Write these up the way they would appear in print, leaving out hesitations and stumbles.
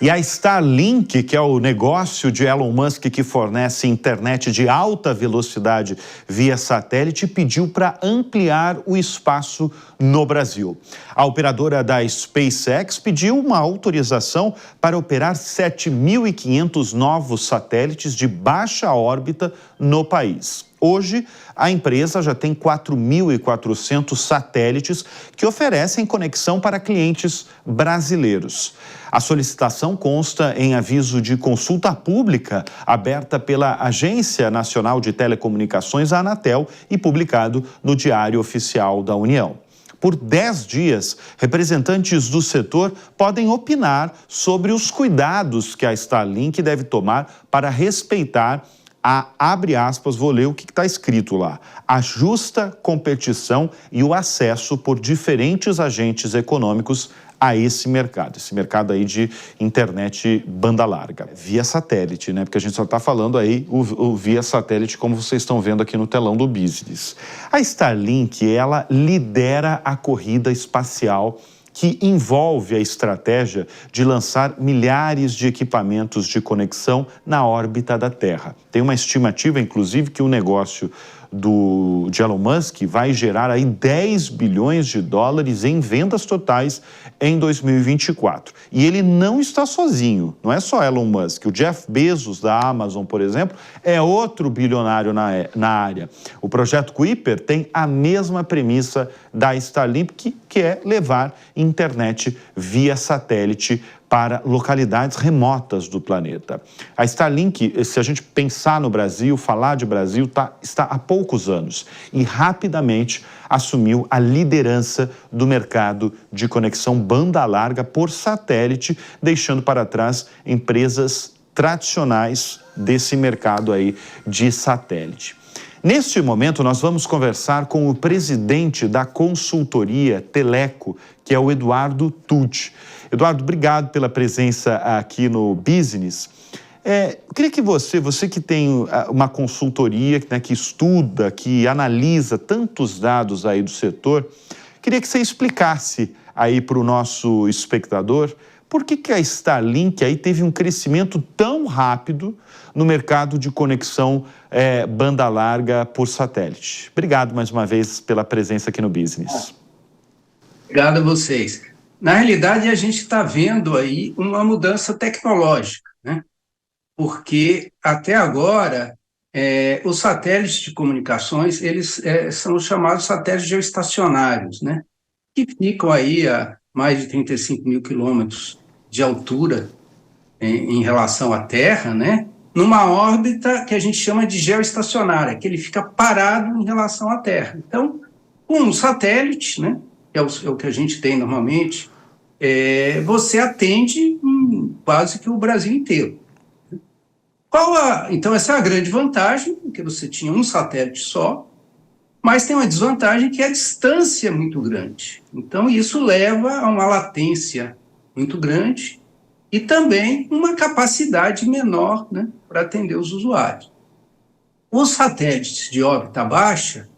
E a Starlink, que é o negócio de Elon Musk que fornece internet de alta velocidade via satélite, pediu para ampliar o espaço no Brasil. A operadora da SpaceX pediu uma autorização para operar 7.500 novos satélites de baixa órbita no país. Hoje, a empresa já tem 4.400 satélites que oferecem conexão para clientes brasileiros. A solicitação consta em aviso de consulta pública aberta pela Agência Nacional de Telecomunicações, a Anatel, e publicado no Diário Oficial da União. Por 10 dias, representantes do setor podem opinar sobre os cuidados que a Starlink deve tomar para respeitar abre aspas, vou ler o que está escrito lá, a justa competição e o acesso por diferentes agentes econômicos a esse mercado aí de internet banda larga, via satélite, né? Porque a gente só está falando aí o via satélite, como vocês estão vendo aqui no telão do Business. A Starlink, ela lidera a corrida espacial que envolve a estratégia de lançar milhares de equipamentos de conexão na órbita da Terra. Tem uma estimativa, inclusive, que o negócio de Elon Musk vai gerar aí 10 bilhões de dólares em vendas totais em 2024. E ele não está sozinho, não é só Elon Musk. O Jeff Bezos, da Amazon, por exemplo, é outro bilionário na área. O projeto Kuiper tem a mesma premissa da Starlink, que é levar internet via satélite para localidades remotas do planeta. A Starlink, se a gente pensar no Brasil, falar de Brasil, está há poucos anos e rapidamente assumiu a liderança do mercado de conexão banda larga por satélite, deixando para trás empresas tradicionais desse mercado aí de satélite. Neste momento, nós vamos conversar com o presidente da consultoria Teleco, que é o Eduardo Tucci. Eduardo, obrigado pela presença aqui no Business. Eu queria que você que tem uma consultoria, né, que estuda, que analisa tantos dados aí do setor, queria que você explicasse aí para o nosso espectador por que a Starlink aí teve um crescimento tão rápido no mercado de conexão banda larga por satélite. Obrigado mais uma vez pela presença aqui no Business. Obrigado a vocês. Na realidade, a gente está vendo aí uma mudança tecnológica, né? Porque até agora, os satélites de comunicações, eles são chamados satélites geoestacionários, né? Que ficam aí a mais de 35 mil quilômetros de altura em relação à Terra, né? Numa órbita que a gente chama de geoestacionária, que ele fica parado em relação à Terra. Então, com um satélite, né? Que é o que a gente tem normalmente, você atende quase que o Brasil inteiro. Então, essa é a grande vantagem, porque você tinha um satélite só, mas tem uma desvantagem que é a distância muito grande. Então, isso leva a uma latência muito grande e também uma capacidade menor, né, para atender os usuários. Os satélites de órbita baixa,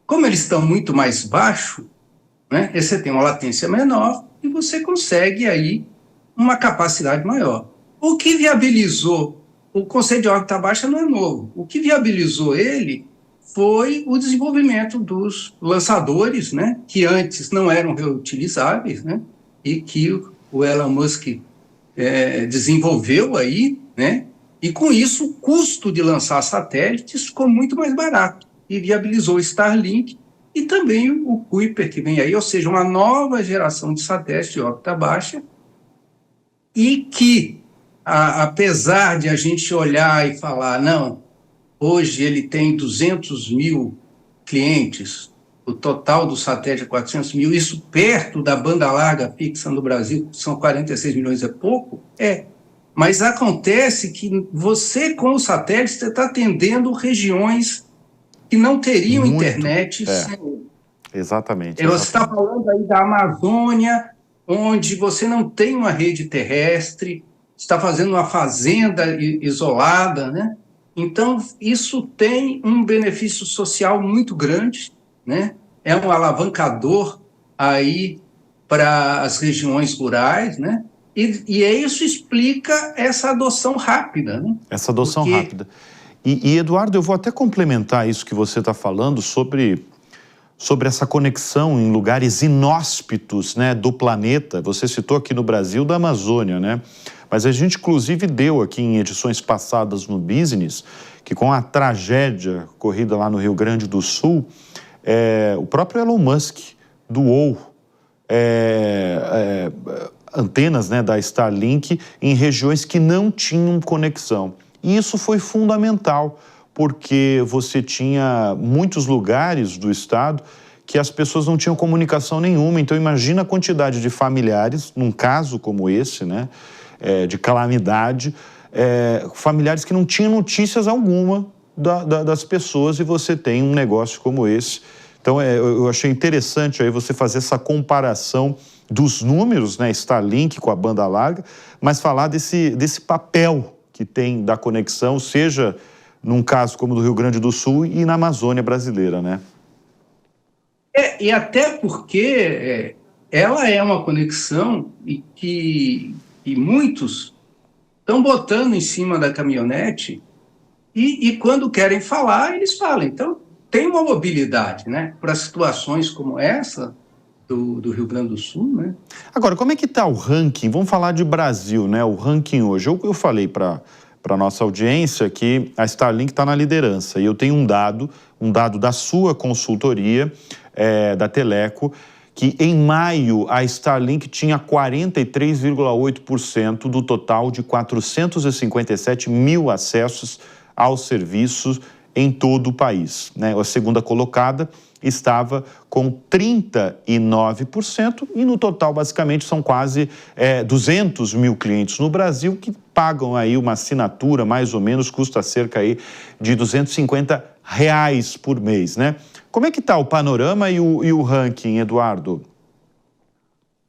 como eles estão muito mais baixo, né, você tem uma latência menor e você consegue aí uma capacidade maior. O que viabilizou, o conceito de órbita baixa não é novo, o que viabilizou ele foi o desenvolvimento dos lançadores, né, que antes não eram reutilizáveis, né, e que o Elon Musk desenvolveu aí, né, e com isso o custo de lançar satélites ficou muito mais barato e viabilizou o Starlink e também o Kuiper que vem aí, ou seja, uma nova geração de satélites de órbita baixa e que, apesar de a gente olhar e falar, não, hoje ele tem 200 mil clientes, o total do satélite é 400 mil, isso perto da banda larga fixa no Brasil, são 46 milhões, é pouco? Mas acontece que você, com o satélite, você está atendendo regiões que não teriam internet sem ele. Exatamente. Você está falando aí da Amazônia, onde você não tem uma rede terrestre, está fazendo uma fazenda isolada, né? Então, isso tem um benefício social muito grande, né? É um alavancador aí para as regiões rurais, né? E isso explica essa adoção rápida, né? Essa adoção rápida. E, Eduardo, eu vou até complementar isso que você está falando sobre essa conexão em lugares inóspitos, né, do planeta. Você citou aqui no Brasil da Amazônia, né? Mas a gente, inclusive, deu aqui em edições passadas no Business, que com a tragédia ocorrida lá no Rio Grande do Sul, o próprio Elon Musk doou antenas, né, da Starlink em regiões que não tinham conexão. E isso foi fundamental, porque você tinha muitos lugares do estado que as pessoas não tinham comunicação nenhuma. Então, imagina a quantidade de familiares, num caso como esse, né, de calamidade, familiares que não tinham notícias alguma das pessoas, e você tem um negócio como esse. Então, eu achei interessante aí você fazer essa comparação dos números, né, Starlink com a banda larga, mas falar desse papel que tem da conexão, seja num caso como do Rio Grande do Sul e na Amazônia brasileira, né? E até porque ela é uma conexão que muitos estão botando em cima da caminhonete e quando querem falar, eles falam. Então, tem uma mobilidade, né, para situações como essa do Rio Grande do Sul, né? Agora, como é que está o ranking? Vamos falar de Brasil, né? O ranking hoje. Eu falei para a nossa audiência que a Starlink está na liderança. E eu tenho um dado da sua consultoria, da Teleco, que em maio a Starlink tinha 43,8% do total de 457 mil acessos aos serviços em todo o país, né? A segunda colocada estava com 39% e no total, basicamente, são quase 200 mil clientes no Brasil que pagam aí uma assinatura, mais ou menos, custa cerca aí de R$250 por mês, né? Como é que está o panorama e o ranking, Eduardo?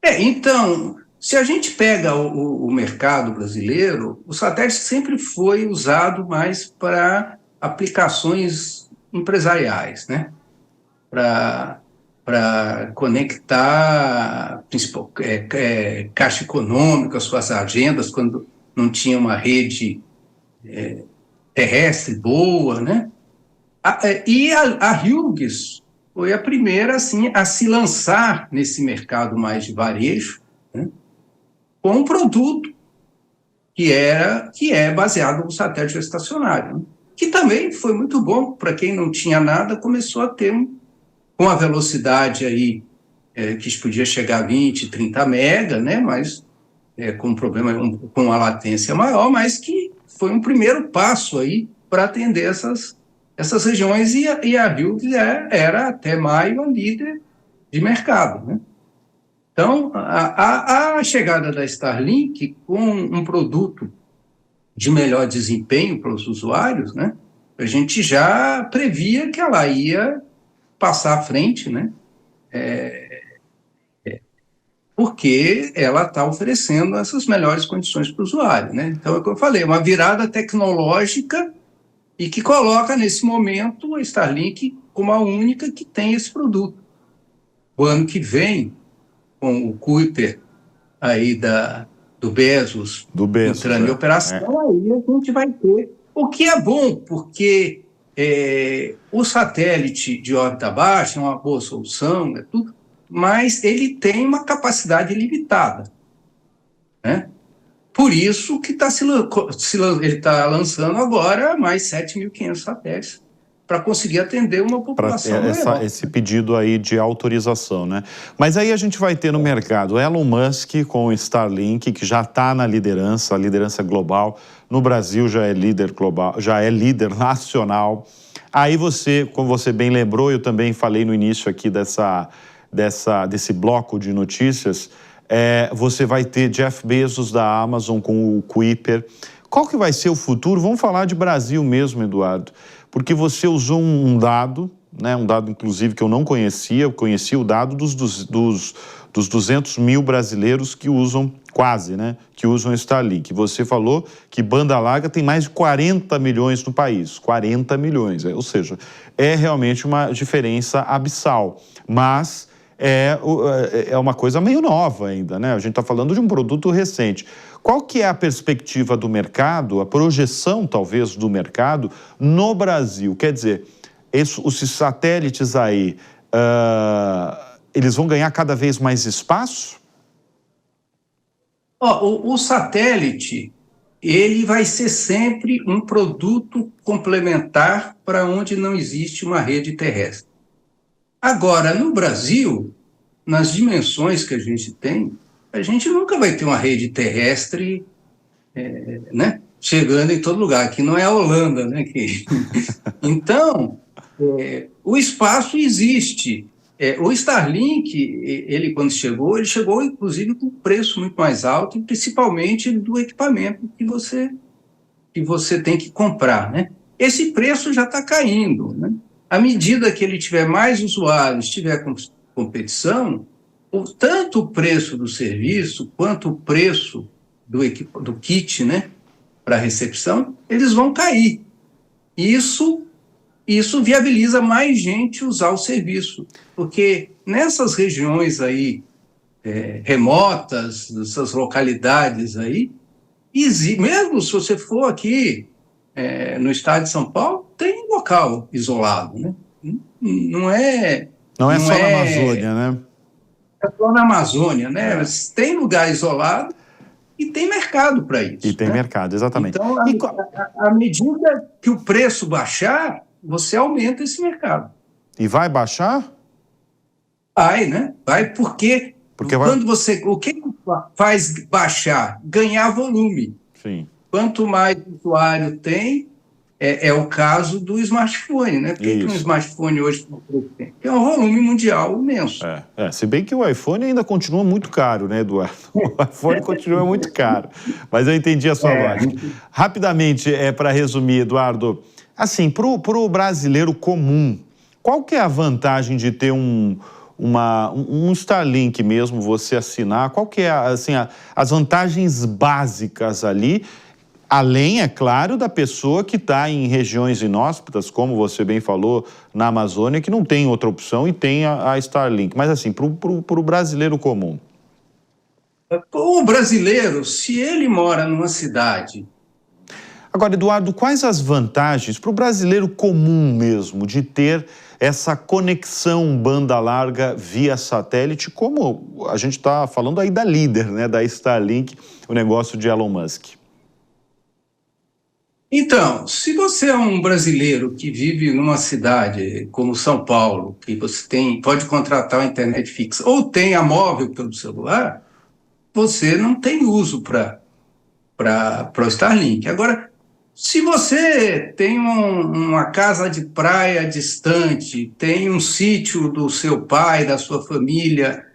Então, se a gente pega o mercado brasileiro, o satélite sempre foi usado mais para aplicações empresariais, né? Para conectar caixa econômica, suas agendas, quando não tinha uma rede terrestre boa, né? E a Hughes foi a primeira assim, a se lançar nesse mercado mais de varejo, né? Com um produto que é baseado no satélite geoestacionário, né? Que também foi muito bom para quem não tinha nada, começou a ter com a velocidade aí, que podia chegar a 20, 30 mega, né? Mas com um problema, com a latência maior, mas que foi um primeiro passo aí para atender essas regiões, e a Hughes era até maio a líder de mercado, né? Então, a chegada da Starlink com um produto de melhor desempenho para os usuários, né? A gente já previa que ela ia passar à frente, né? Porque ela está oferecendo essas melhores condições para o usuário, né? Então, é o que eu falei, uma virada tecnológica e que coloca, nesse momento, a Starlink como a única que tem esse produto. O ano que vem, com o Kuiper aí do Bezos entrando em operação, aí a gente vai ter. O que é bom, porque o satélite de órbita baixa é uma boa solução, tudo, mas ele tem uma capacidade limitada, né? Por isso que ele está lançando agora mais 7.500 satélites para conseguir atender uma população maior. Esse pedido aí de autorização, né? Mas aí a gente vai ter no mercado Elon Musk com o Starlink, que já está na liderança, a liderança global. No Brasil já é líder global, já é líder nacional. Aí você, como você bem lembrou, eu também falei no início aqui desse bloco de notícias, você vai ter Jeff Bezos da Amazon com o Kuiper. Qual que vai ser o futuro? Vamos falar de Brasil mesmo, Eduardo, porque você usou um dado, né, um dado inclusive que eu não conhecia, eu conhecia o dado dos 200 mil brasileiros que usam, quase, né, que usam Starlink. Você falou que banda larga tem mais de 40 milhões no país, 40 milhões, ou seja, é realmente uma diferença abissal, mas é uma coisa meio nova ainda, né? A gente está falando de um produto recente. Qual que é a perspectiva do mercado, a projeção, talvez, do mercado no Brasil? Quer dizer, os satélites aí, eles vão ganhar cada vez mais espaço? O satélite, ele vai ser sempre um produto complementar para onde não existe uma rede terrestre. Agora, no Brasil, nas dimensões que a gente nunca vai ter uma rede terrestre, né, chegando em todo lugar. Aqui não é a Holanda, né? Então, o espaço existe. O Starlink, ele quando chegou, ele chegou inclusive com preço muito mais alto, e principalmente do equipamento que você tem que comprar, né? Esse preço já está caindo, né? À medida que ele tiver mais usuários, tiver competição, tanto o preço do serviço quanto o preço do kit, né, para recepção, eles vão cair. Isso viabiliza mais gente usar o serviço, porque nessas regiões aí remotas, nessas localidades aí, mesmo se você for aqui no estado de São Paulo, tem local isolado, né? Não é só na Amazônia, né? É só na Amazônia, né? Tem lugar isolado e tem mercado para isso. E tem mercado, exatamente. Então, à medida que o preço baixar, você aumenta esse mercado. E vai baixar? Vai, né? Vai porque quando o que faz baixar? Ganhar volume. Sim. Quanto mais usuário tem, é o caso do smartphone, né? Por que um smartphone hoje tem? É um volume mundial imenso. Se bem que o iPhone ainda continua muito caro, né, Eduardo? O iPhone continua muito caro. Mas eu entendi a sua lógica. Rapidamente, para resumir, Eduardo, assim, para o brasileiro comum, qual que é a vantagem de ter um Starlink mesmo, você assinar? Qual que é, assim, as vantagens básicas ali? Além, é claro, da pessoa que está em regiões inóspitas, como você bem falou, na Amazônia, que não tem outra opção e tem a Starlink. Mas, assim, para o brasileiro comum. O brasileiro, se ele mora numa cidade... Agora, Eduardo, quais as vantagens para o brasileiro comum mesmo de ter essa conexão banda larga via satélite, como a gente está falando aí da líder, né, da Starlink, o negócio de Elon Musk? Então, se você é um brasileiro que vive numa cidade como São Paulo, que você pode contratar a internet fixa ou tem a móvel pelo celular, você não tem uso para o Starlink. Agora, se você tem uma casa de praia distante, tem um sítio do seu pai, da sua família,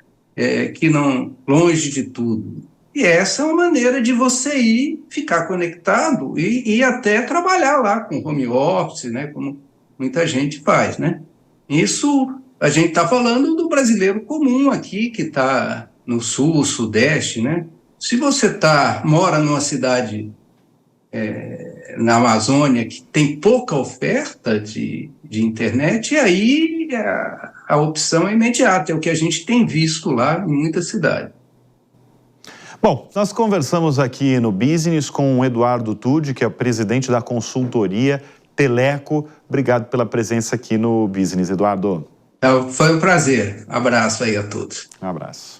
que não longe de tudo, e essa é uma maneira de você ficar conectado e até trabalhar lá com home office, né, como muita gente faz, né? Isso a gente está falando do brasileiro comum aqui, que está no sul, sudeste, né? Se você mora numa cidade na Amazônia que tem pouca oferta de internet, e aí a opção é imediata, é o que a gente tem visto lá em muitas cidades. Bom, nós conversamos aqui no Business com o Eduardo Tucci, que é o presidente da consultoria Teleco. Obrigado pela presença aqui no Business, Eduardo. Foi um prazer. Abraço aí a todos. Um abraço.